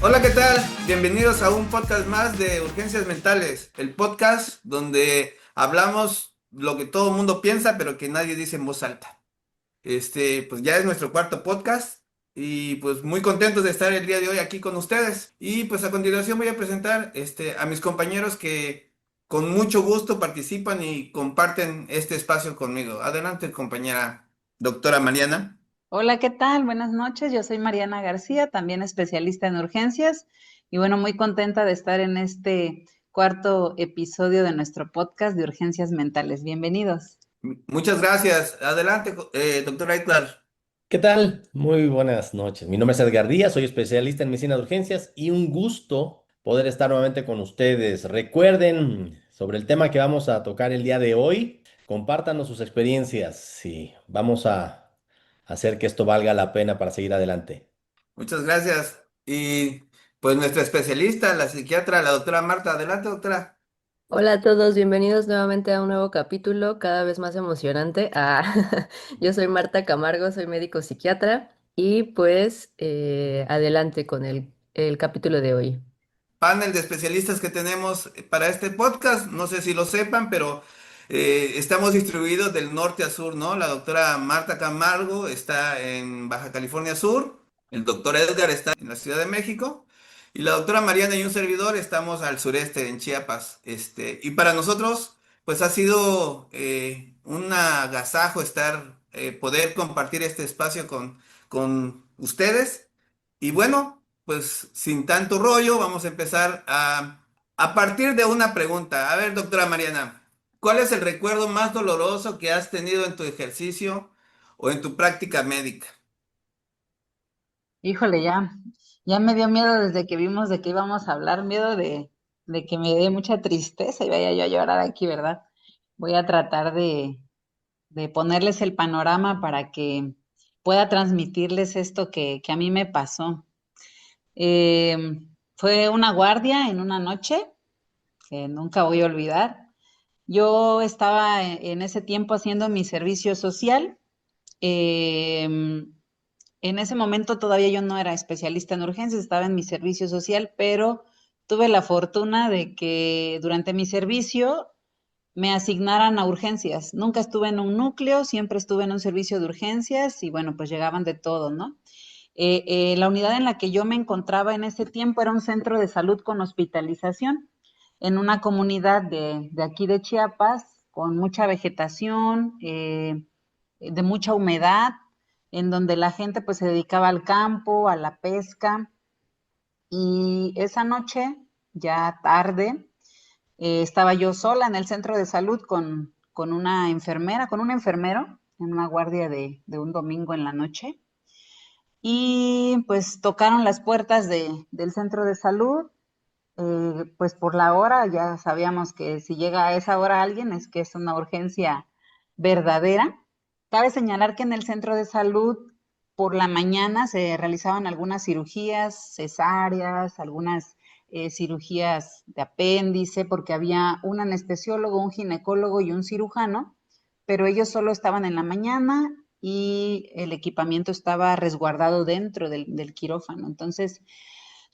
Hola, ¿qué tal? Bienvenidos a un podcast más de Urgencias Mentales, el podcast donde hablamos lo que todo el mundo piensa, pero que nadie dice en voz alta. Pues ya es nuestro cuarto podcast y pues muy contentos de estar el día de hoy aquí con ustedes. Y pues a continuación voy a presentar a mis compañeros que con mucho gusto participan y comparten este espacio conmigo. Adelante, compañera doctora Mariana. Hola, ¿qué tal? Buenas noches. Yo soy Mariana García, también especialista en urgencias y bueno, muy contenta de estar en este cuarto episodio de nuestro podcast de urgencias mentales. Bienvenidos. Muchas gracias. Adelante, doctora Aitlar. ¿Qué tal? Muy buenas noches. Mi nombre es Edgar Díaz, soy especialista en medicina de urgencias y un gusto poder estar nuevamente con ustedes. Recuerden sobre el tema que vamos a tocar el día de hoy, compártanos sus experiencias y vamos a hacer que esto valga la pena para seguir adelante. Muchas gracias. Y pues nuestra especialista, la psiquiatra, la doctora Marta. Adelante, doctora. Hola a todos, bienvenidos nuevamente a un nuevo capítulo, cada vez más emocionante. Yo soy Marta Camargo, soy médico psiquiatra y pues adelante con el capítulo de hoy. Panel de especialistas que tenemos para este podcast. No sé si lo sepan, pero estamos distribuidos del norte a sur, ¿no? La doctora Marta Camargo está en Baja California Sur. El doctor Edgar está en la Ciudad de México. Y la doctora Mariana y un servidor estamos al sureste, en Chiapas. Y para nosotros, pues ha sido un agasajo poder compartir este espacio con ustedes. Y bueno, pues sin tanto rollo, vamos a empezar a partir de una pregunta. A ver, doctora Mariana, ¿cuál es el recuerdo más doloroso que has tenido en tu ejercicio o en tu práctica médica? Híjole, ya me dio miedo desde que vimos de qué íbamos a hablar, miedo de que me dé mucha tristeza y vaya yo a llorar aquí, ¿verdad? Voy a tratar de ponerles el panorama para que pueda transmitirles esto que a mí me pasó. Fue una guardia en una noche que nunca voy a olvidar. Yo estaba en ese tiempo haciendo mi servicio social. En ese momento todavía yo no era especialista en urgencias, estaba en mi servicio social, pero tuve la fortuna de que durante mi servicio me asignaran a urgencias. Nunca estuve en un núcleo, siempre estuve en un servicio de urgencias y bueno, pues llegaban de todo, ¿no? La unidad en la que yo me encontraba en ese tiempo era un centro de salud con hospitalización en una comunidad de aquí de Chiapas con mucha vegetación, de mucha humedad, en donde la gente pues se dedicaba al campo, a la pesca. Y esa noche, ya tarde, estaba yo sola en el centro de salud con una enfermera, con un enfermero, en una guardia de un domingo en la noche. Y pues tocaron las puertas del centro de salud, pues por la hora ya sabíamos que si llega a esa hora alguien es que es una urgencia verdadera. Cabe señalar que en el centro de salud por la mañana se realizaban algunas cirugías cesáreas, algunas cirugías de apéndice, porque había un anestesiólogo, un ginecólogo y un cirujano, pero ellos solo estaban en la mañana y el equipamiento estaba resguardado dentro del quirófano. Entonces,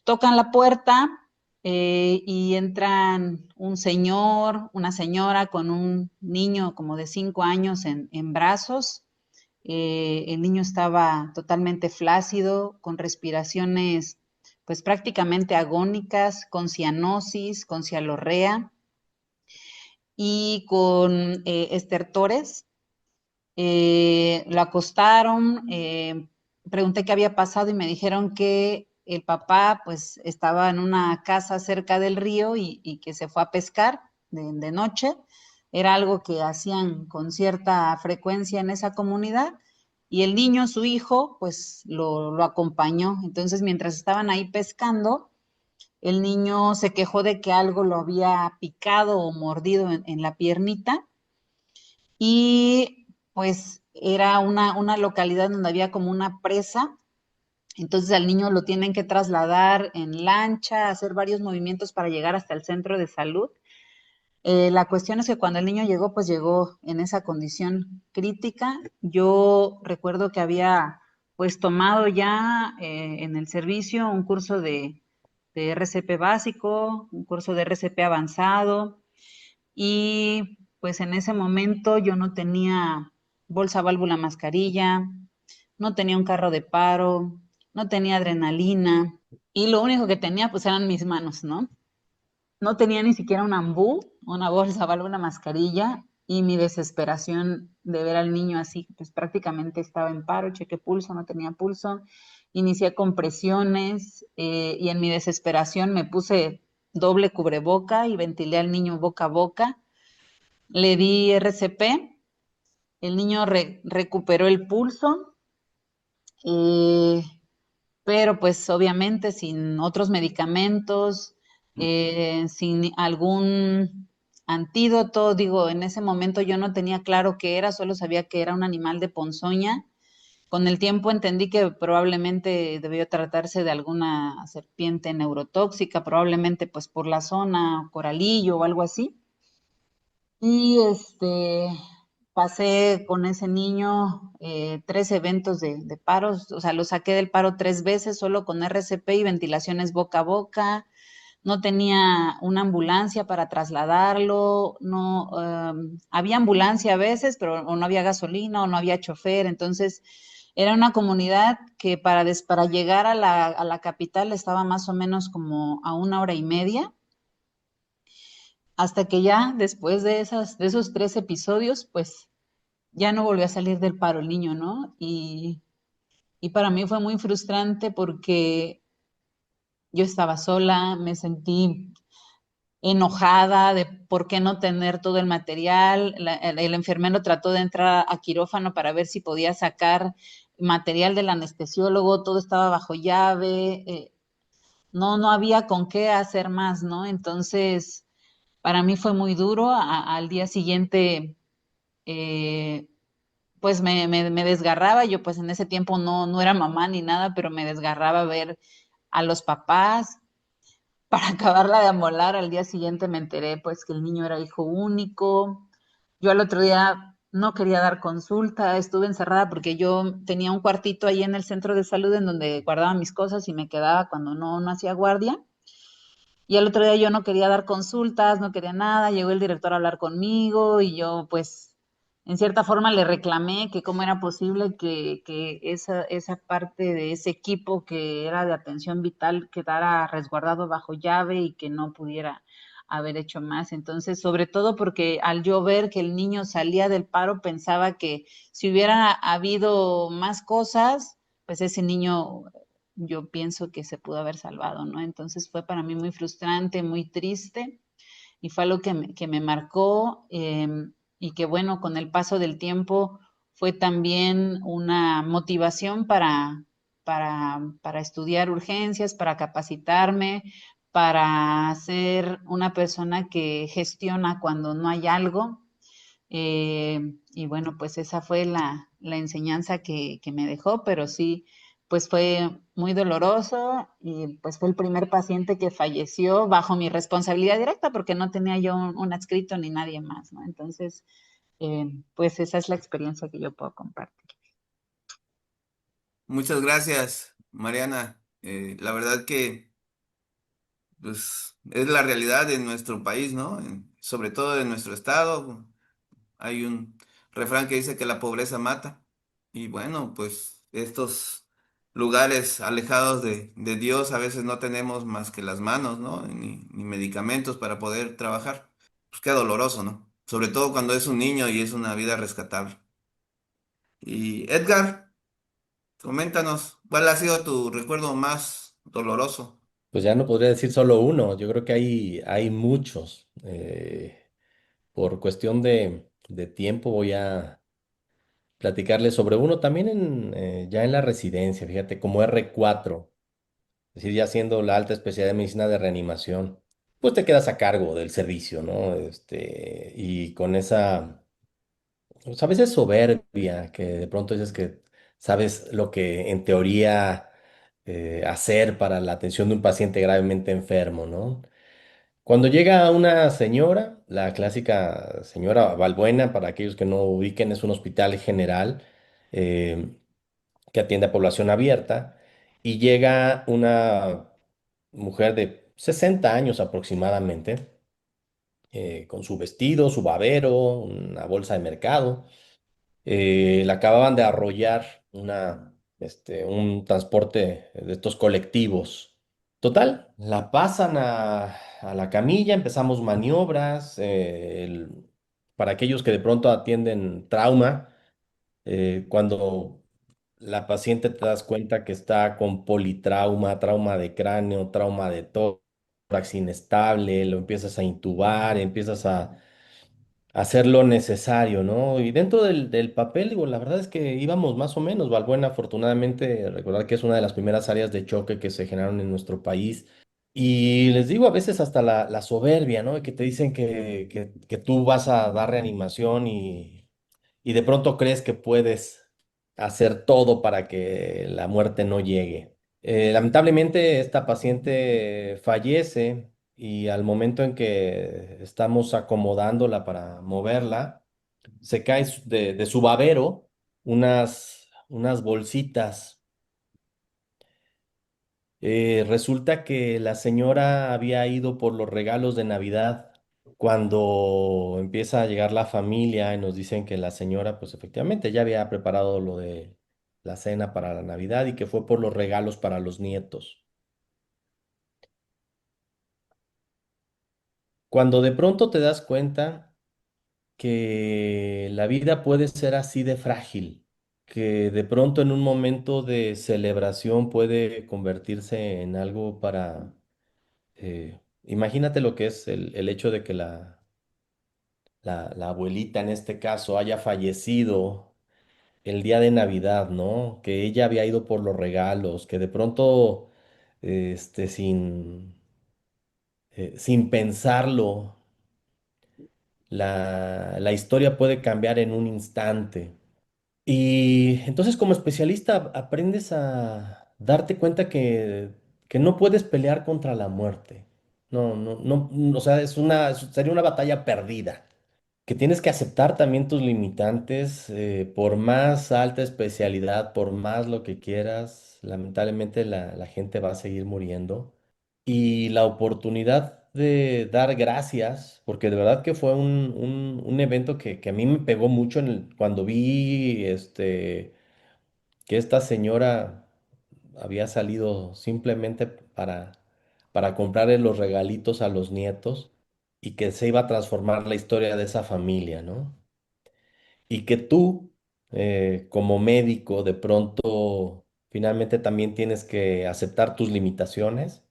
tocan la puerta y entran un señor, una señora con un niño como de 5 años en brazos. El niño estaba totalmente flácido, con respiraciones pues prácticamente agónicas, con cianosis, con cialorrea y con estertores. Lo acostaron, pregunté qué había pasado y me dijeron que el papá pues estaba en una casa cerca del río y que se fue a pescar de noche. Era algo que hacían con cierta frecuencia en esa comunidad y el niño, su hijo, pues lo acompañó. Entonces, mientras estaban ahí pescando, el niño se quejó de que algo lo había picado o mordido en la piernita y pues era una localidad donde había como una presa, entonces al niño lo tienen que trasladar en lancha, hacer varios movimientos para llegar hasta el centro de salud. La cuestión es que cuando el niño llegó, pues llegó en esa condición crítica. Yo recuerdo que había pues tomado ya en el servicio un curso de RCP básico, un curso de RCP avanzado, y pues en ese momento yo no tenía bolsa, válvula, mascarilla, no tenía un carro de paro, no tenía adrenalina, y lo único que tenía pues eran mis manos, ¿no? No tenía ni siquiera un ambú, una bolsa, válvula, mascarilla, y mi desesperación de ver al niño así, pues prácticamente estaba en paro, chequé pulso, no tenía pulso, inicié compresiones, y en mi desesperación me puse doble cubreboca y ventilé al niño boca a boca, le di RCP, el niño recuperó el pulso, eh, pero pues obviamente sin otros medicamentos, sin algún antídoto, digo, en ese momento yo no tenía claro qué era, solo sabía que era un animal de ponzoña. Con el tiempo entendí que probablemente debió tratarse de alguna serpiente neurotóxica, probablemente pues por la zona, coralillo o algo así. Y pasé con ese niño 3 eventos de paros, o sea, lo saqué del paro 3 veces solo con RCP y ventilaciones boca a boca. No tenía una ambulancia para trasladarlo, no, había ambulancia a veces, pero o no había gasolina o no había chofer, entonces era una comunidad que para llegar a la capital estaba más o menos como a 1 hora y media, hasta que ya después de esos 3 episodios, pues ya no volvió a salir del paro el niño, ¿no? Y para mí fue muy frustrante porque yo estaba sola, me sentí enojada de por qué no tener todo el material. El enfermero trató de entrar a quirófano para ver si podía sacar material del anestesiólogo, todo estaba bajo llave, no había con qué hacer más, ¿no? Entonces, para mí fue muy duro. Al día siguiente, eh, pues me desgarraba. Yo pues en ese tiempo no era mamá ni nada, pero me desgarraba ver a los papás. Para acabarla de amolar, al día siguiente me enteré pues que el niño era hijo único. Yo al otro día no quería dar consulta, estuve encerrada porque yo tenía un cuartito ahí en el centro de salud en donde guardaba mis cosas y me quedaba cuando no hacía guardia. Y al otro día yo no quería dar consultas, no quería nada, llegó el director a hablar conmigo y yo pues en cierta forma le reclamé que cómo era posible que esa parte de ese equipo que era de atención vital quedara resguardado bajo llave y que no pudiera haber hecho más. Entonces, sobre todo porque al yo ver que el niño salía del paro, pensaba que si hubiera habido más cosas, pues ese niño yo pienso que se pudo haber salvado, ¿no? Entonces fue para mí muy frustrante, muy triste y fue algo que me marcó, y que bueno, con el paso del tiempo fue también una motivación para estudiar urgencias, para capacitarme, para ser una persona que gestiona cuando no hay algo. Y bueno, pues esa fue la enseñanza que me dejó, pero sí, pues fue muy doloroso y pues fue el primer paciente que falleció bajo mi responsabilidad directa porque no tenía yo un adscrito ni nadie más, ¿no? Entonces, pues esa es la experiencia que yo puedo compartir. Muchas gracias, Mariana. La verdad que pues, es la realidad de nuestro país, ¿no? Sobre todo de nuestro estado. Hay un refrán que dice que la pobreza mata. Y bueno, pues estos lugares alejados de Dios a veces no tenemos más que las manos, ¿no? Ni medicamentos para poder trabajar. Pues qué doloroso, ¿no? Sobre todo cuando es un niño y es una vida rescatable. Y Edgar, coméntanos, ¿cuál ha sido tu recuerdo más doloroso? Pues ya no podría decir solo uno, yo creo que hay muchos. Por cuestión de tiempo voy a platicarles sobre uno también ya en la residencia, fíjate, como R4, es decir, ya siendo la alta especialidad de medicina de reanimación, pues te quedas a cargo del servicio, ¿no? Y con esa, pues a veces soberbia, que de pronto dices que sabes lo que en teoría hacer para la atención de un paciente gravemente enfermo, ¿no? Cuando llega una señora, la clásica señora Valbuena, para aquellos que no ubiquen, es un hospital general eh, que atiende a población abierta, y llega mujer de 60 años aproximadamente, con su vestido, su babero, una bolsa de mercado. La acababan de arrollar un transporte de estos colectivos. Total, la pasan a la camilla, empezamos maniobras. Para aquellos que de pronto atienden trauma, cuando la paciente te das cuenta que está con politrauma, trauma de cráneo, trauma de tórax inestable, lo empiezas a intubar, empiezas a hacer lo necesario, ¿no? Y dentro del papel, digo, la verdad es que íbamos más o menos. Valbuena, afortunadamente, recordar que es una de las primeras áreas de choque que se generaron en nuestro país. Y les digo, a veces hasta la soberbia, ¿no? Que te dicen que tú vas a dar reanimación y de pronto crees que puedes hacer todo para que la muerte no llegue. Lamentablemente, esta paciente fallece y al momento en que estamos acomodándola para moverla, se cae de su babero unas bolsitas. Resulta que la señora había ido por los regalos de Navidad. Cuando empieza a llegar la familia y nos dicen que la señora, pues efectivamente ya había preparado lo de la cena para la Navidad y que fue por los regalos para los nietos. Cuando de pronto te das cuenta que la vida puede ser así de frágil, que de pronto en un momento de celebración puede convertirse en algo para... imagínate lo que es el hecho de que la abuelita en este caso haya fallecido el día de Navidad, ¿no? Que ella había ido por los regalos, que de pronto, sin pensarlo, la historia puede cambiar en un instante. Y entonces como especialista aprendes a darte cuenta que no puedes pelear contra la muerte. No, no, no, o sea, sería una batalla perdida. Que tienes que aceptar también tus limitantes, por más alta especialidad, por más lo que quieras, lamentablemente la gente va a seguir muriendo. Y la oportunidad de dar gracias, porque de verdad que fue un evento que a mí me pegó mucho cuando vi que esta señora había salido simplemente para comprarle los regalitos a los nietos y que se iba a transformar la historia de esa familia, ¿no? Y que tú, como médico, de pronto, finalmente también tienes que aceptar tus limitaciones,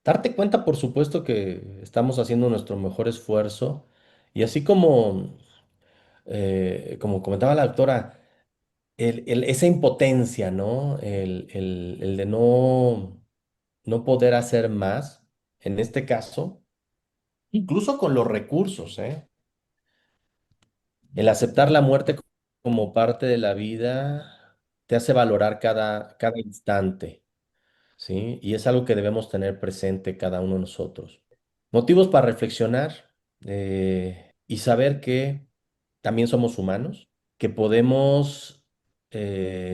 darte cuenta, por supuesto, que estamos haciendo nuestro mejor esfuerzo y así como comentaba la doctora, esa impotencia, ¿no? El de no poder hacer más, en este caso, incluso con los recursos, ¿eh? El aceptar la muerte como parte de la vida te hace valorar cada instante, ¿sí? Y es algo que debemos tener presente cada uno de nosotros. Motivos para reflexionar, y saber que también somos humanos, que podemos,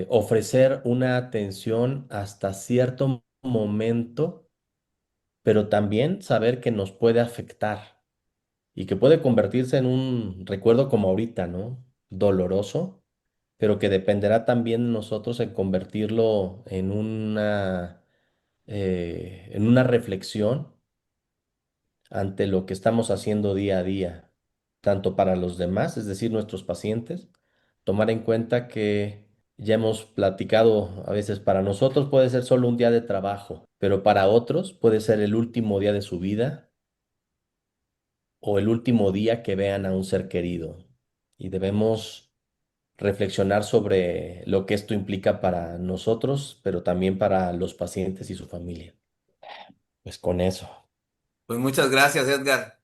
ofrecer una atención hasta cierto momento, pero también saber que nos puede afectar y que puede convertirse en un recuerdo como ahorita, ¿no? Doloroso, pero que dependerá también de nosotros en convertirlo en una reflexión ante lo que estamos haciendo día a día, tanto para los demás, es decir, nuestros pacientes, tomar en cuenta que ya hemos platicado, a veces para nosotros puede ser solo un día de trabajo, pero para otros puede ser el último día de su vida o el último día que vean a un ser querido. Y debemos reflexionar sobre lo que esto implica para nosotros, pero también para los pacientes y su familia. Pues con eso. Pues muchas gracias, Edgar.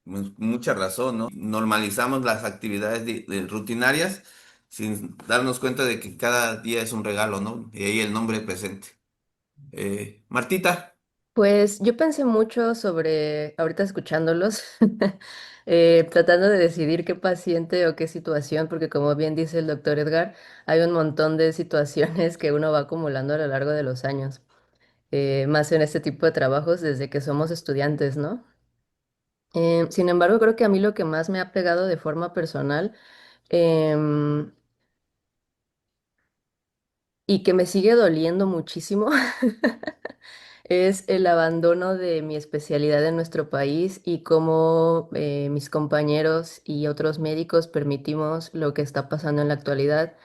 Mucha razón, ¿no? Normalizamos las actividades rutinarias sin darnos cuenta de que cada día es un regalo, ¿no? Y ahí el nombre presente. Martita. Pues yo pensé mucho sobre, ahorita escuchándolos, tratando de decidir qué paciente o qué situación, porque como bien dice el doctor Edgar, hay un montón de situaciones que uno va acumulando a lo largo de los años. más en este tipo de trabajos desde que somos estudiantes, ¿no? Sin embargo, creo que a mí lo que más me ha pegado de forma personal em, y que me sigue doliendo muchísimo es el abandono de mi especialidad en nuestro país y cómo mis compañeros y otros médicos permitimos lo que está pasando en la actualidad,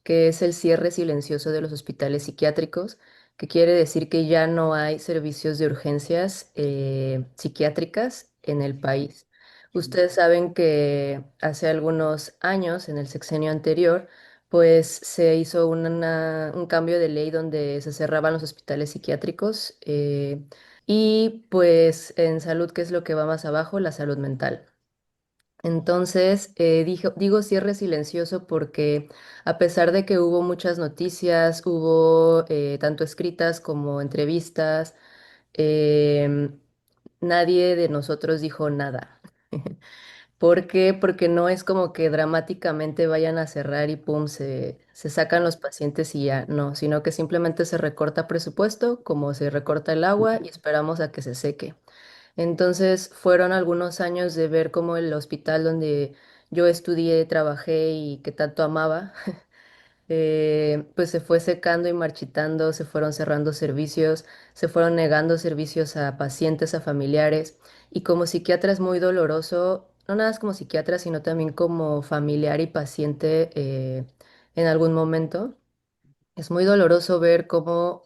que es el cierre silencioso de los hospitales psiquiátricos, que quiere decir que ya no hay servicios de urgencias psiquiátricas en el país. Ustedes saben que hace algunos años, en el sexenio anterior, pues se hizo un cambio de ley donde se cerraban los hospitales psiquiátricos y pues en salud, ¿qué es lo que va más abajo? La salud mental. Entonces, digo cierre silencioso porque a pesar de que hubo muchas noticias, hubo tanto escritas como entrevistas, em, nadie de nosotros dijo nada. ¿Por qué? Porque no es como que dramáticamente vayan a cerrar y pum, se sacan los pacientes y ya, no, sino que simplemente se recorta presupuesto, como se recorta el agua y esperamos a que se seque. Entonces fueron algunos años de ver cómo el hospital donde yo estudié, trabajé y que tanto amaba, pues se fue secando y marchitando, se fueron cerrando servicios, se fueron negando servicios a pacientes, a familiares. Y como psiquiatra es muy doloroso, no nada más como psiquiatra, sino también como familiar y paciente en algún momento. Es muy doloroso ver cómo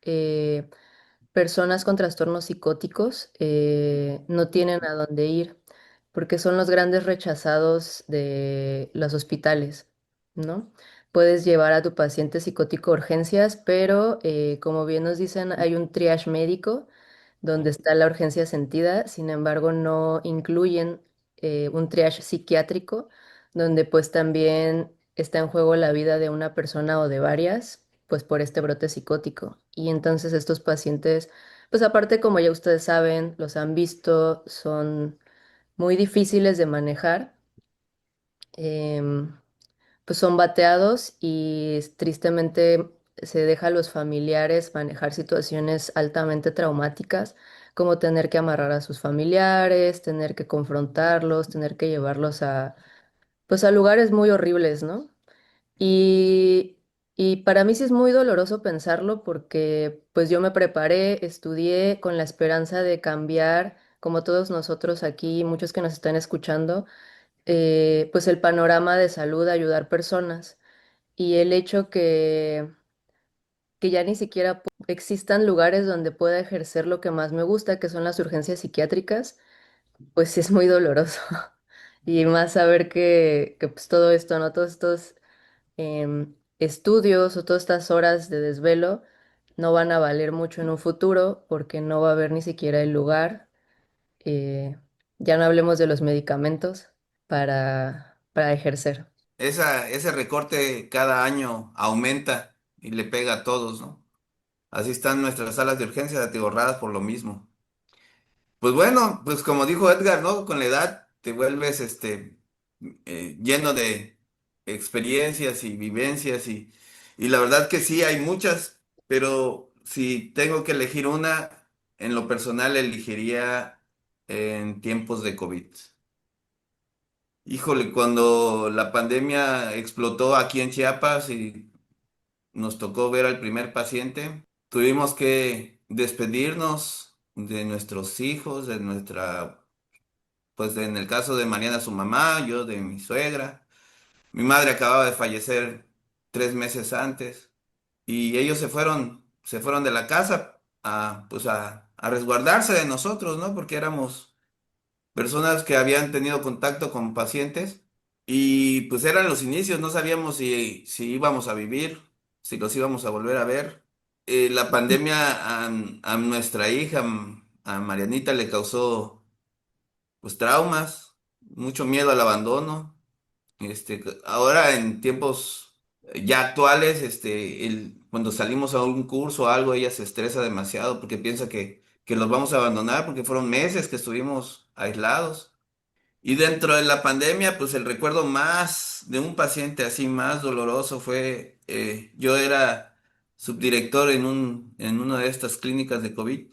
eh, personas con trastornos psicóticos no tienen a dónde ir, porque son los grandes rechazados de los hospitales, ¿no? Puedes llevar a tu paciente psicótico a urgencias, pero como bien nos dicen, hay un triage médico donde está la urgencia sentida, sin embargo, no incluyen un triage psiquiátrico, donde pues también está en juego la vida de una persona o de varias, pues por este brote psicótico. Y entonces estos pacientes, pues aparte como ya ustedes saben, los han visto, son muy difíciles de manejar. em, pues son bateados y tristemente se deja a los familiares manejar situaciones altamente traumáticas, como tener que amarrar a sus familiares, tener que confrontarlos, tener que llevarlos a, pues a lugares muy horribles, ¿no? Y, y para mí sí es muy doloroso pensarlo porque pues yo me preparé, estudié con la esperanza de cambiar, como todos nosotros aquí, muchos que nos están escuchando, pues el panorama de salud, ayudar personas y el hecho que ya ni siquiera existan lugares donde pueda ejercer lo que más me gusta, que son las urgencias psiquiátricas, pues sí es muy doloroso. Y más saber que pues todo esto, ¿no? Todos estos estudios o todas estas horas de desvelo no van a valer mucho en un futuro porque no va a haber ni siquiera el lugar. eh, ya no hablemos de los medicamentos para ejercer. Ese recorte cada año aumenta y le pega a todos, ¿no? Así están nuestras salas de urgencias atiborradas por lo mismo. Pues bueno, pues como dijo Edgar, ¿no? Con la edad te vuelves lleno de experiencias y vivencias y la verdad que sí, hay muchas, pero si tengo que elegir una, en lo personal elegiría en tiempos de COVID. Híjole, cuando la pandemia explotó aquí en Chiapas y nos tocó ver al primer paciente, tuvimos que despedirnos de nuestros hijos, de nuestra, pues en el caso de Mariana, su mamá, yo de mi suegra. Mi madre acababa de fallecer 3 meses antes y ellos se fueron de la casa pues a resguardarse de nosotros, ¿no? Porque éramos personas que habían tenido contacto con pacientes y pues eran los inicios, no sabíamos si íbamos a vivir, si los íbamos a volver a ver. La pandemia a nuestra hija, a Marianita, le causó pues traumas, mucho miedo al abandono. Ahora en tiempos ya actuales, cuando salimos a un curso o algo, ella se estresa demasiado porque piensa que los vamos a abandonar porque fueron meses que estuvimos aislados. Y dentro de la pandemia, pues el recuerdo más de un paciente así más doloroso fue, yo era subdirector en una de estas clínicas de COVID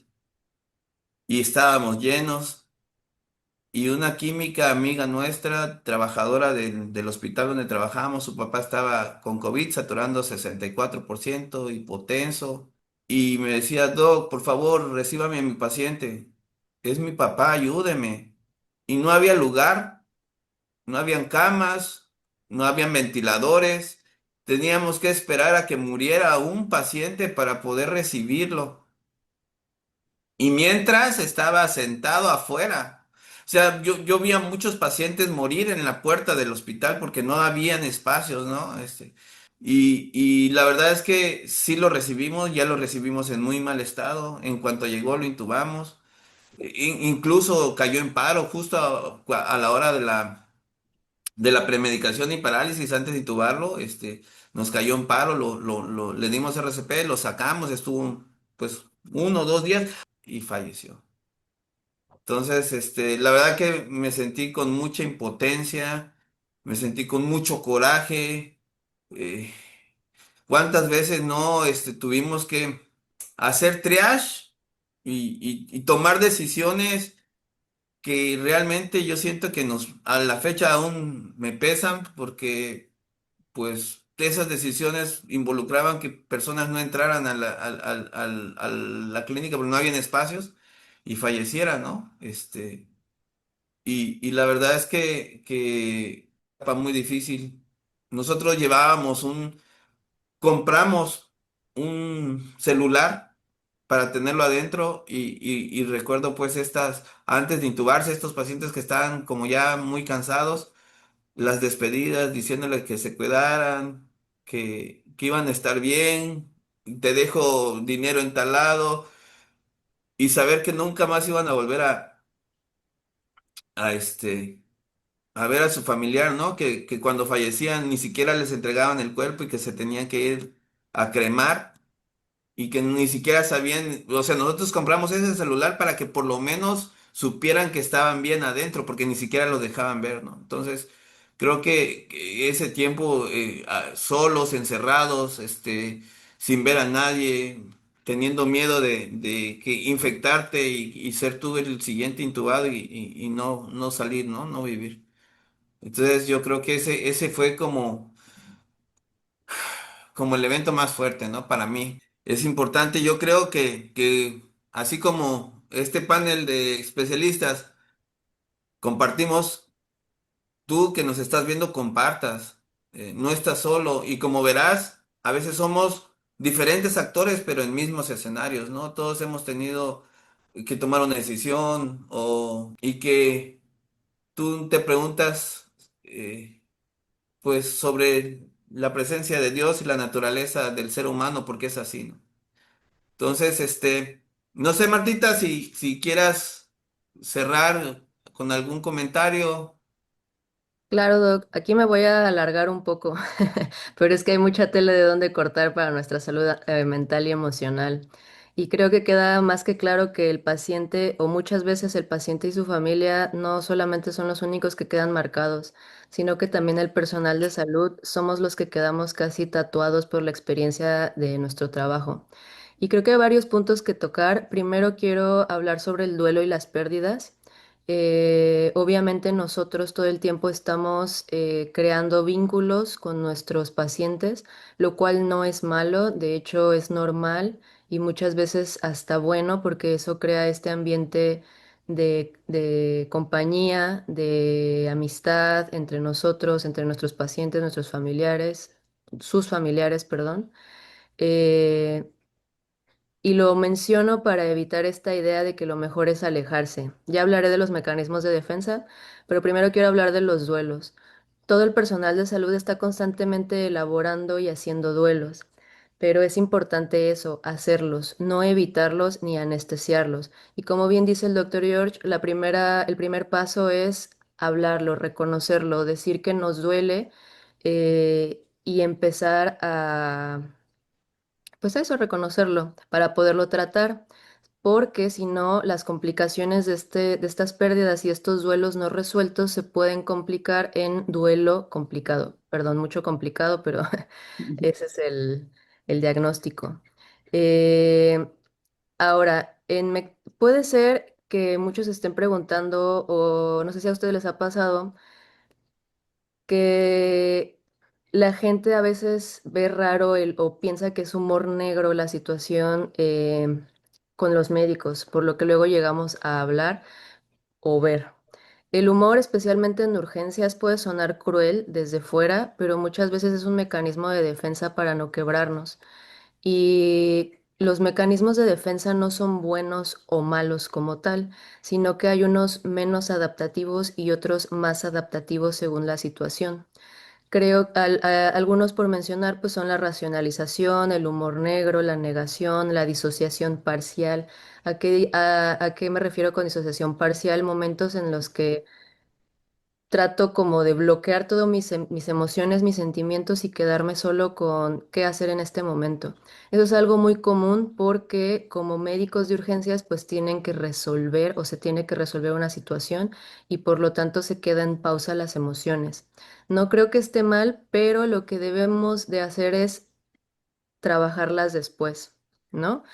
y estábamos llenos. Y una química amiga nuestra, trabajadora del hospital donde trabajamos, su papá estaba con COVID, saturando 64%, hipotenso. Y me decía, Doc, por favor, recíbame a mi paciente. Es mi papá, ayúdeme. Y no había lugar, no habían camas, no habían ventiladores. Teníamos que esperar a que muriera un paciente para poder recibirlo. Y mientras estaba sentado afuera. O sea, yo vi a muchos pacientes morir en la puerta del hospital porque no habían espacios, ¿no? Y la verdad es que sí lo recibimos, ya lo recibimos en muy mal estado. En cuanto llegó, lo intubamos. Incluso cayó en paro justo a la hora de la premedicación y parálisis antes de intubarlo. Nos cayó en paro, le dimos RCP, lo sacamos, estuvo pues 1 o 2 días y falleció. Entonces, la verdad que me sentí con mucha impotencia, me sentí con mucho coraje. eh, ¿Cuántas veces no, tuvimos que hacer triage y tomar decisiones que realmente yo siento que a la fecha aún me pesan porque, pues, esas decisiones involucraban que personas no entraran a la clínica porque no habían espacios y fallecieran, ¿no? Y la verdad es que fue muy difícil. Nosotros compramos un celular para tenerlo adentro y recuerdo pues antes de intubarse, estos pacientes que estaban como ya muy cansados, las despedidas, diciéndoles que se cuidaran, que iban a estar bien, te dejo dinero en tal lado y saber que nunca más iban a volver a a ver a su familiar, ¿no? Que cuando fallecían ni siquiera les entregaban el cuerpo y que se tenían que ir a cremar y que ni siquiera sabían, o sea, nosotros compramos ese celular para que por lo menos supieran que estaban bien adentro, porque ni siquiera los dejaban ver, ¿no? Entonces, creo que ese tiempo solos, encerrados, sin ver a nadie, teniendo miedo de que infectarte y ser tú el siguiente intubado y no salir, ¿no? No vivir. Entonces yo creo que ese fue como el evento más fuerte, ¿no? Para mí. Es importante, yo creo que así como este panel de especialistas compartimos, tú que nos estás viendo compartas, no estás solo y como verás, a veces somos diferentes actores pero en mismos escenarios, ¿no? Todos hemos tenido que tomar una decisión y que tú te preguntas, pues sobre la presencia de Dios y la naturaleza del ser humano, porque es así, ¿no? Entonces, no sé, Martita, si quieras cerrar con algún comentario. Claro, Doc, aquí me voy a alargar un poco, pero es que hay mucha tela de dónde cortar para nuestra salud mental y emocional. Y creo que queda más que claro que el paciente, o muchas veces el paciente y su familia, no solamente son los únicos que quedan marcados, sino que también el personal de salud somos los que quedamos casi tatuados por la experiencia de nuestro trabajo. Y creo que hay varios puntos que tocar. Primero quiero hablar sobre el duelo y las pérdidas. Obviamente nosotros todo el tiempo estamos creando vínculos con nuestros pacientes, lo cual no es malo, de hecho es normal y muchas veces hasta bueno porque eso crea este ambiente de compañía, de amistad entre nosotros, entre nuestros pacientes, nuestros familiares, sus familiares, perdón. Eh, y lo menciono para evitar esta idea de que lo mejor es alejarse. Ya hablaré de los mecanismos de defensa, pero primero quiero hablar de los duelos. Todo el personal de salud está constantemente elaborando y haciendo duelos, pero es importante eso, hacerlos, no evitarlos ni anestesiarlos. Y como bien dice el doctor George, el primer paso es hablarlo, reconocerlo, decir que nos duele y empezar a pues eso, reconocerlo para poderlo tratar, porque si no, las complicaciones de estas pérdidas y estos duelos no resueltos se pueden complicar en duelo complicado. Perdón, mucho complicado, pero ese es el diagnóstico. Eh, Ahora, puede ser que muchos estén preguntando, o no sé si a ustedes les ha pasado, que la gente a veces ve raro o piensa que es humor negro la situación con los médicos, por lo que luego llegamos a hablar o ver. El humor, especialmente en urgencias, puede sonar cruel desde fuera, pero muchas veces es un mecanismo de defensa para no quebrarnos. Y los mecanismos de defensa no son buenos o malos como tal, sino que hay unos menos adaptativos y otros más adaptativos según la situación. Creo algunos por mencionar pues son la racionalización, el humor negro, la negación, la disociación parcial. ¿A qué me refiero con disociación parcial? Momentos en los que trato como de bloquear todas mis emociones, mis sentimientos y quedarme solo con qué hacer en este momento. Eso es algo muy común porque como médicos de urgencias pues tienen que resolver o se tiene que resolver una situación y por lo tanto se queda en pausa las emociones. No creo que esté mal, pero lo que debemos de hacer es trabajarlas después, ¿no?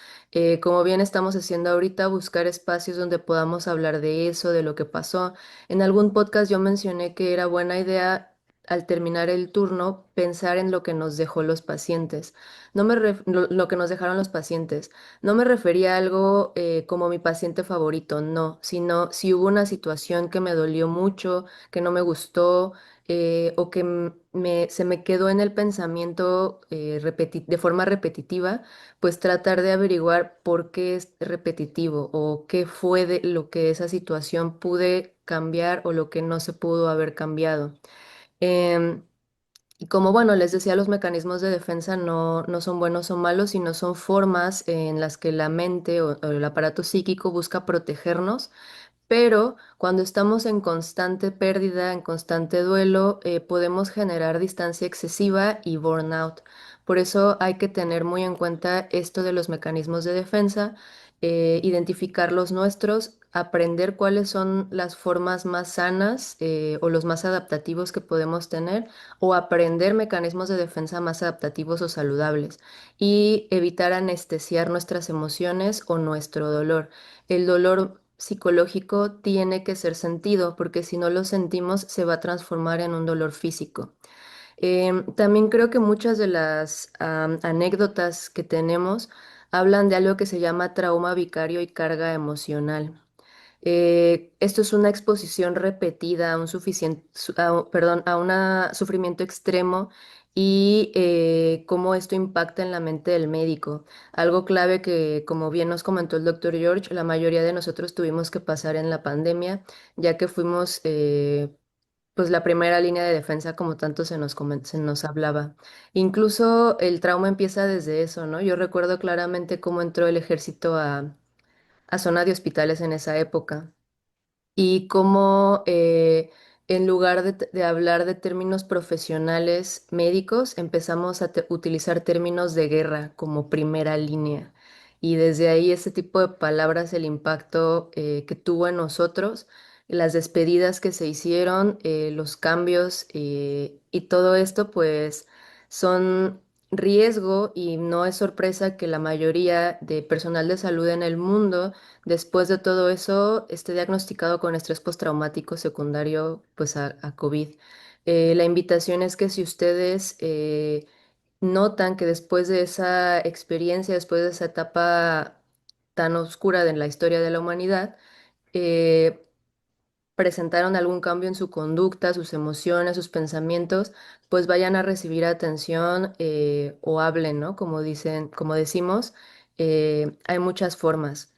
Como bien estamos haciendo ahorita, buscar espacios donde podamos hablar de eso, de lo que pasó. En algún podcast yo mencioné que era buena idea al terminar el turno pensar en lo que nos dejó los pacientes. Lo que nos dejaron los pacientes. No me refería a algo como mi paciente favorito, no, sino si hubo una situación que me dolió mucho, que no me gustó o que se me quedó en el pensamiento de forma repetitiva, pues tratar de averiguar por qué es repetitivo o qué fue de lo que esa situación pude cambiar o lo que no se pudo haber cambiado. Em, y como bueno, les decía, los mecanismos de defensa no son buenos o malos, sino son formas en las que la mente o el aparato psíquico busca protegernos, pero cuando estamos en constante pérdida, en constante duelo, podemos generar distancia excesiva y burnout. Por eso hay que tener muy en cuenta esto de los mecanismos de defensa, identificar los nuestros, aprender cuáles son las formas más sanas o los más adaptativos que podemos tener, o aprender mecanismos de defensa más adaptativos o saludables, y evitar anestesiar nuestras emociones o nuestro dolor. El dolor psicológico tiene que ser sentido, porque si no lo sentimos se va a transformar en un dolor físico. También creo que muchas de las anécdotas que tenemos hablan de algo que se llama trauma vicario y carga emocional. Esto es una exposición repetida a perdón, a un sufrimiento extremo y cómo esto impacta en la mente del médico. Algo clave que, como bien nos comentó el doctor George, la mayoría de nosotros tuvimos que pasar en la pandemia, ya que fuimos pues la primera línea de defensa, como tanto se nos hablaba. Incluso el trauma empieza desde eso, ¿no? Yo recuerdo claramente cómo entró el ejército a zona de hospitales en esa época y cómo en lugar de hablar de términos profesionales médicos, empezamos a utilizar términos de guerra como primera línea. Y desde ahí ese tipo de palabras, el impacto que tuvo en nosotros, las despedidas que se hicieron, los cambios y todo esto, pues son riesgo y no es sorpresa que la mayoría de personal de salud en el mundo después de todo eso, esté diagnosticado con estrés postraumático secundario pues a COVID. La invitación es que si ustedes notan que después de esa experiencia, después de esa etapa tan oscura de la historia de la humanidad, eh, presentaron algún cambio en su conducta, sus emociones, sus pensamientos, pues vayan a recibir atención o hablen, ¿no? Como dicen, como decimos, hay muchas formas.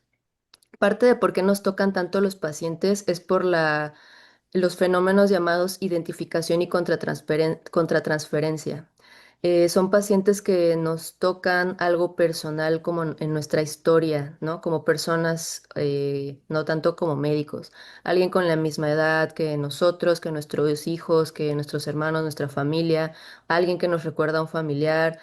Parte de por qué nos tocan tanto los pacientes es por los fenómenos llamados identificación y contratransferencia. Son pacientes que nos tocan algo personal como en nuestra historia, ¿no? Como personas, no tanto como médicos. Alguien con la misma edad que nosotros, que nuestros hijos, que nuestros hermanos, nuestra familia, alguien que nos recuerda a un familiar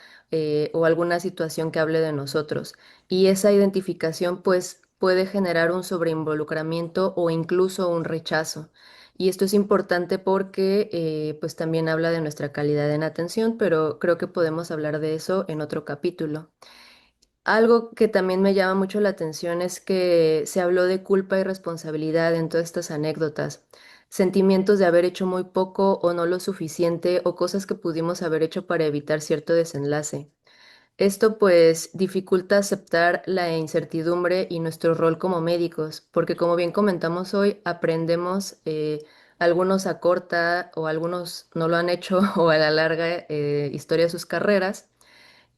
o alguna situación que hable de nosotros. Y esa identificación, pues, puede generar un sobreinvolucramiento o incluso un rechazo. Y esto es importante porque pues también habla de nuestra calidad en atención, pero creo que podemos hablar de eso en otro capítulo. Algo que también me llama mucho la atención es que se habló de culpa y responsabilidad en todas estas anécdotas. Sentimientos de haber hecho muy poco o no lo suficiente o cosas que pudimos haber hecho para evitar cierto desenlace. Esto pues dificulta aceptar la incertidumbre y nuestro rol como médicos, porque como bien comentamos hoy, aprendemos, algunos acorta o algunos no lo han hecho o a la larga historia de sus carreras,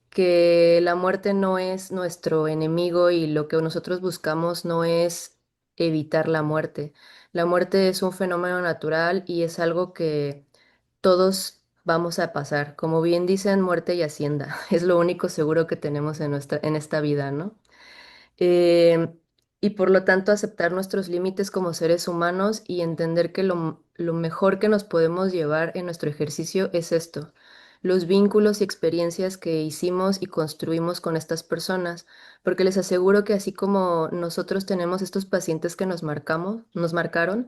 que la muerte no es nuestro enemigo y lo que nosotros buscamos no es evitar la muerte. La muerte es un fenómeno natural y es algo que todos vamos a pasar. Como bien dicen, muerte y hacienda. Es lo único seguro que tenemos en esta vida, ¿no? Eh, y por lo tanto aceptar nuestros límites como seres humanos y entender que lo mejor que nos podemos llevar en nuestro ejercicio es esto, los vínculos y experiencias que hicimos y construimos con estas personas, porque les aseguro que así como nosotros tenemos estos pacientes que nos marcaron,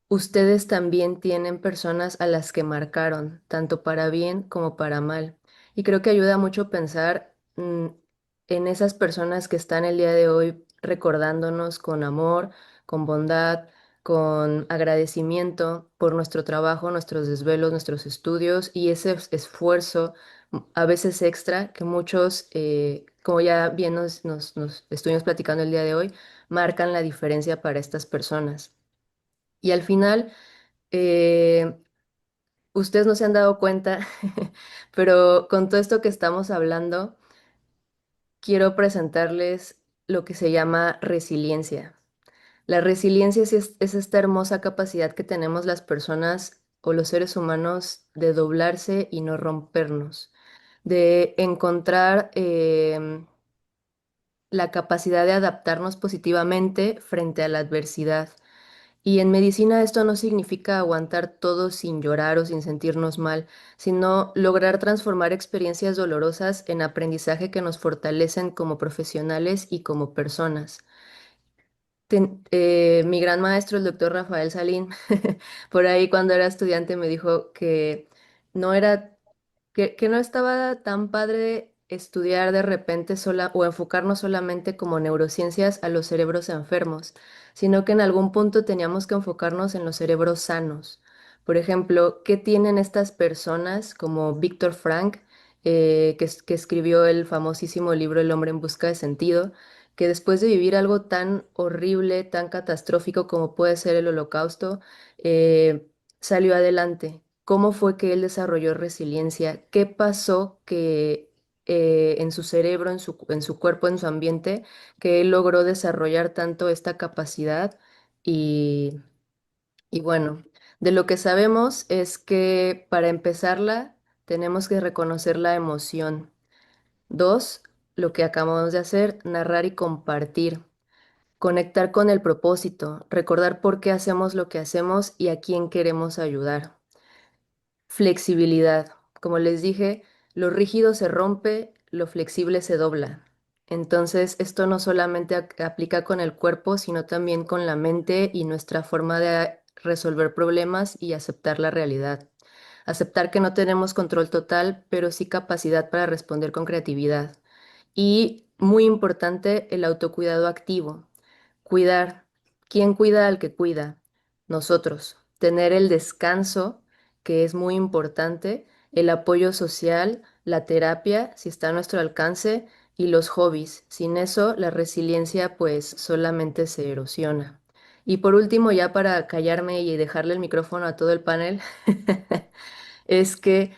ustedes también tienen personas a las que marcaron, tanto para bien como para mal. Y creo que ayuda mucho pensar en esas personas que están el día de hoy recordándonos con amor, con bondad, con agradecimiento por nuestro trabajo, nuestros desvelos, nuestros estudios y ese esfuerzo, a veces extra, que muchos, como ya bien nos estuvimos platicando el día de hoy, marcan la diferencia para estas personas. Y al final, eh, ustedes no se han dado cuenta, pero con todo esto que estamos hablando, quiero presentarles lo que se llama resiliencia. La resiliencia es esta hermosa capacidad que tenemos las personas o los seres humanos de doblarse y no rompernos, de encontrar la capacidad de adaptarnos positivamente frente a la adversidad. Y en medicina esto no significa aguantar todo sin llorar o sin sentirnos mal, sino lograr transformar experiencias dolorosas en aprendizaje que nos fortalecen como profesionales y como personas. Mi gran maestro, el doctor Rafael Salín, por ahí cuando era estudiante me dijo que no era, que no estaba tan padre estudiar de repente sola o enfocarnos solamente como neurociencias a los cerebros enfermos, sino que en algún punto teníamos que enfocarnos en los cerebros sanos. Por ejemplo, ¿qué tienen estas personas como Víctor Frank, que escribió el famosísimo libro El hombre en busca de sentido? Que después de vivir algo tan horrible, tan catastrófico como puede ser el Holocausto, salió adelante. ¿Cómo fue que él desarrolló resiliencia? ¿Qué pasó que en su cerebro, en su cuerpo, en su ambiente, que él logró desarrollar tanto esta capacidad? Y, y bueno, de lo que sabemos es que para empezarla tenemos que reconocer la emoción. Dos, lo que acabamos de hacer, narrar y compartir. Conectar con el propósito, recordar por qué hacemos lo que hacemos y a quién queremos ayudar. Flexibilidad. Como les dije, lo rígido se rompe, lo flexible se dobla. Entonces, esto no solamente aplica con el cuerpo, sino también con la mente y nuestra forma de resolver problemas y aceptar la realidad. Aceptar que no tenemos control total, pero sí capacidad para responder con creatividad. Y muy importante, el autocuidado activo. Cuidar. ¿Quién cuida al que cuida? Nosotros. Tener el descanso, que es muy importante, el apoyo social, la terapia, si está a nuestro alcance, y los hobbies. Sin eso, la resiliencia pues solamente se erosiona. Y por último, ya para callarme y dejarle el micrófono a todo el panel, es que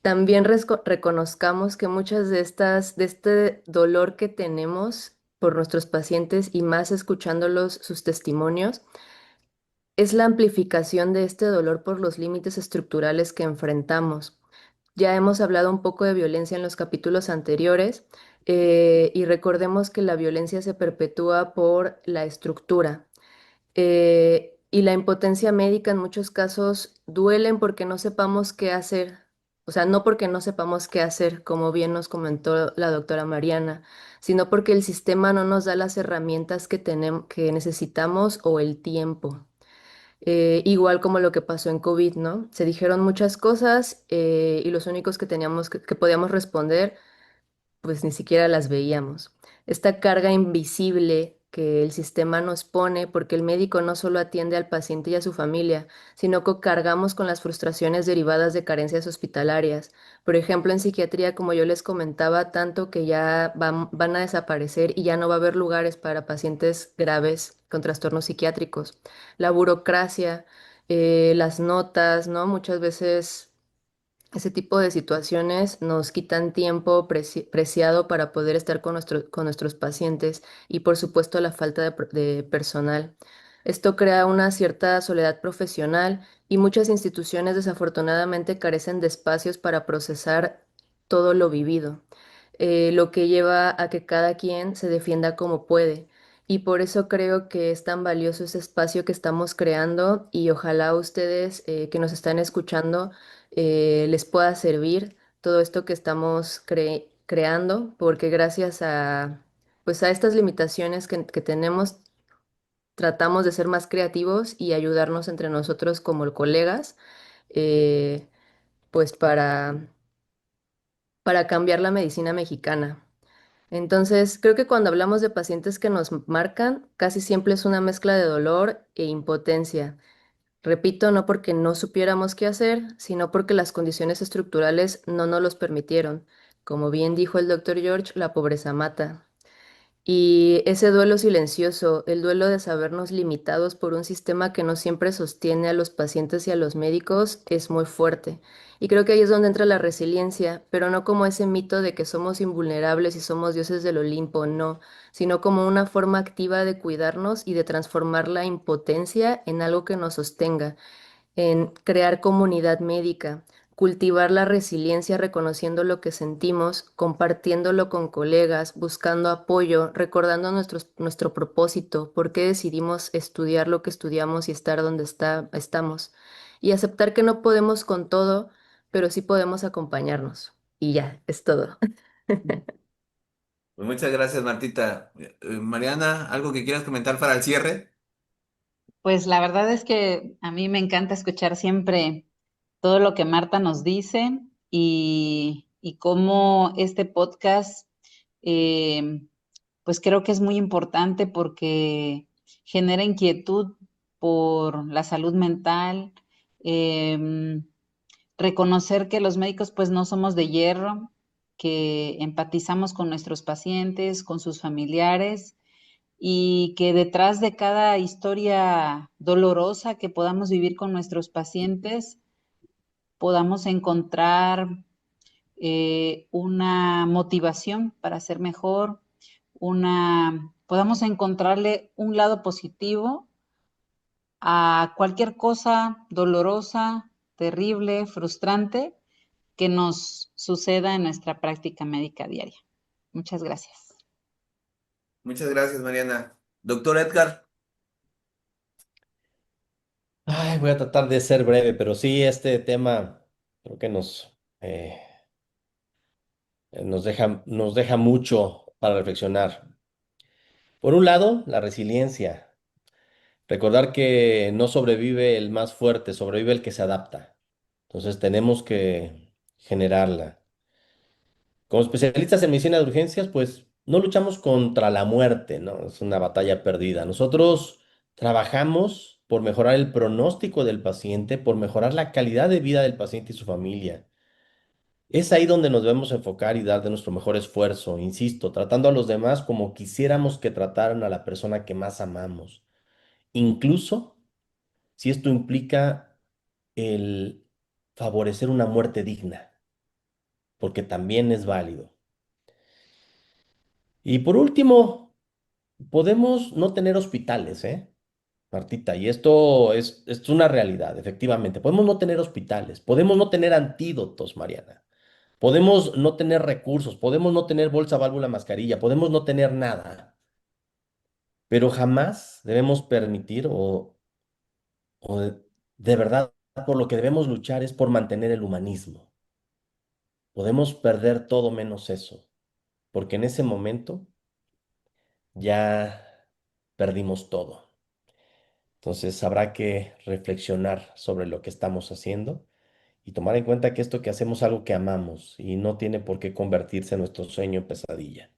también reconozcamos que muchas de este dolor que tenemos por nuestros pacientes y más escuchándolos sus testimonios, es la amplificación de este dolor por los límites estructurales que enfrentamos. Ya hemos hablado un poco de violencia en los capítulos anteriores, y recordemos que la violencia se perpetúa por la estructura. Y la impotencia médica en muchos casos duelen porque no sepamos qué hacer, o sea, no porque no sepamos qué hacer, como bien nos comentó la doctora Mariana, sino porque el sistema no nos da las herramientas que tenemos, que necesitamos o el tiempo. Igual como lo que pasó en COVID, ¿no? Se dijeron muchas cosas y los únicos que teníamos que podíamos responder pues ni siquiera las veíamos. Esta carga invisible que el sistema nos pone, porque el médico no solo atiende al paciente y a su familia, sino que cargamos con las frustraciones derivadas de carencias hospitalarias. Por ejemplo, en psiquiatría, como yo les comentaba, tanto que ya van a desaparecer y ya no va a haber lugares para pacientes graves con trastornos psiquiátricos. La burocracia, las notas, ¿no? Muchas veces ese tipo de situaciones nos quitan tiempo preciado para poder estar con con nuestros pacientes y por supuesto la falta de personal. Esto crea una cierta soledad profesional y muchas instituciones desafortunadamente carecen de espacios para procesar todo lo vivido, lo que lleva a que cada quien se defienda como puede. Y por eso creo que es tan valioso ese espacio que estamos creando y ojalá ustedes que nos están escuchando les pueda servir todo esto que estamos creando, porque gracias a, pues a estas limitaciones que tenemos, tratamos de ser más creativos y ayudarnos entre nosotros como colegas, eh, pues para cambiar la medicina mexicana. Entonces, creo que cuando hablamos de pacientes que nos marcan, casi siempre es una mezcla de dolor e impotencia. Repito, no porque no supiéramos qué hacer, sino porque las condiciones estructurales no nos los permitieron. Como bien dijo el doctor George, la pobreza mata. Y ese duelo silencioso, el duelo de sabernos limitados por un sistema que no siempre sostiene a los pacientes y a los médicos, es muy fuerte. Y creo que ahí es donde entra la resiliencia, pero no como ese mito de que somos invulnerables y somos dioses del Olimpo, no, sino como una forma activa de cuidarnos y de transformar la impotencia en algo que nos sostenga, en crear comunidad médica, cultivar la resiliencia reconociendo lo que sentimos, compartiéndolo con colegas, buscando apoyo, recordando nuestro propósito, por qué decidimos estudiar lo que estudiamos y estar donde estamos, y aceptar que no podemos con todo, pero sí podemos acompañarnos. Y ya, es todo. Pues muchas gracias, Martita. Mariana, ¿algo que quieras comentar para el cierre? Pues la verdad es que a mí me encanta escuchar siempre todo lo que Marta nos dice y cómo este podcast, eh, pues creo que es muy importante porque genera inquietud por la salud mental, em, reconocer que los médicos pues no somos de hierro, que empatizamos con nuestros pacientes, con sus familiares y que detrás de cada historia dolorosa que podamos vivir con nuestros pacientes, podamos encontrar una motivación para ser mejor, podamos encontrarle un lado positivo a cualquier cosa dolorosa, terrible, frustrante que nos suceda en nuestra práctica médica diaria. Muchas gracias. Muchas gracias, Mariana. Doctor Edgar. Ay, voy a tratar de ser breve, pero sí, este tema creo que nos deja mucho para reflexionar. Por un lado, la resiliencia. Recordar que no sobrevive el más fuerte, sobrevive el que se adapta. Entonces tenemos que generarla. Como especialistas en medicina de urgencias, pues no luchamos contra la muerte, ¿no? Es una batalla perdida. Nosotros trabajamos por mejorar el pronóstico del paciente, por mejorar la calidad de vida del paciente y su familia. Es ahí donde nos debemos enfocar y dar de nuestro mejor esfuerzo, insisto, tratando a los demás como quisiéramos que trataran a la persona que más amamos. Incluso si esto implica el favorecer una muerte digna, porque también es válido. Y por último, podemos no tener hospitales, ¿eh? Martita, y esto es una realidad, efectivamente. Podemos no tener hospitales, podemos no tener antídotos, Mariana. Podemos no tener recursos, podemos no tener bolsa, válvula, mascarilla, podemos no tener nada, pero jamás debemos permitir o de verdad por lo que debemos luchar es por mantener el humanismo. Podemos perder todo menos eso, porque en ese momento ya perdimos todo. Entonces habrá que reflexionar sobre lo que estamos haciendo y tomar en cuenta que esto que hacemos es algo que amamos y no tiene por qué convertirse en nuestro sueño en pesadilla.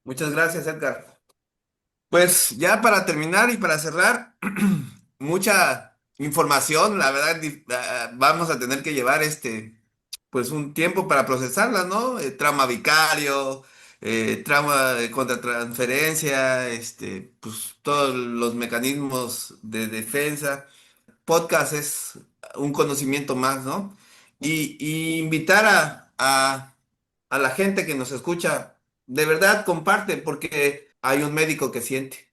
Muchas gracias, Edgar. Pues ya para terminar y para cerrar, mucha información, la verdad, vamos a tener que llevar pues un tiempo para procesarla, ¿no? Trauma vicario, trauma de contratransferencia, pues todos los mecanismos de defensa. Podcast es un conocimiento más, ¿no? Y invitar a la gente que nos escucha, de verdad comparte, porque hay un médico que siente.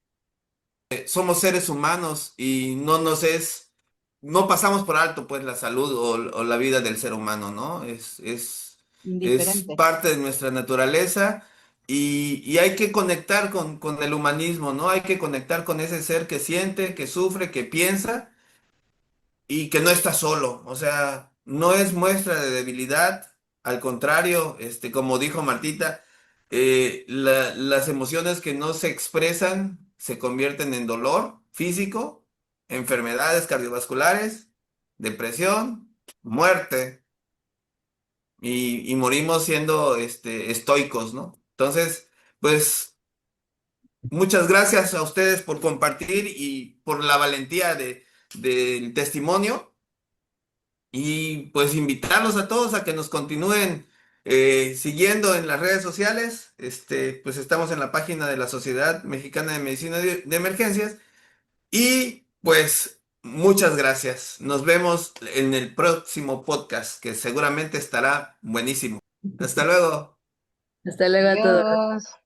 Somos seres humanos y no pasamos por alto pues la salud o la vida del ser humano, ¿no? Es Indiferente. parte de nuestra naturaleza y hay que conectar con el humanismo, ¿no? Hay que conectar con ese ser que siente, que sufre, que piensa y que no está solo, o sea, no es muestra de debilidad, al contrario, como dijo Martita, las emociones que no se expresan se convierten en dolor físico, enfermedades cardiovasculares, depresión, muerte, y morimos siendo estoicos, ¿no? Entonces, pues muchas gracias a ustedes por compartir y por la valentía del testimonio. Y pues invitarlos a todos a que nos continúen siguiendo en las redes sociales. Pues estamos en la página de la Sociedad Mexicana de Medicina de Emergencias. Y pues muchas gracias. Nos vemos en el próximo podcast, que seguramente estará buenísimo. Hasta luego. Hasta luego a todos. Adiós.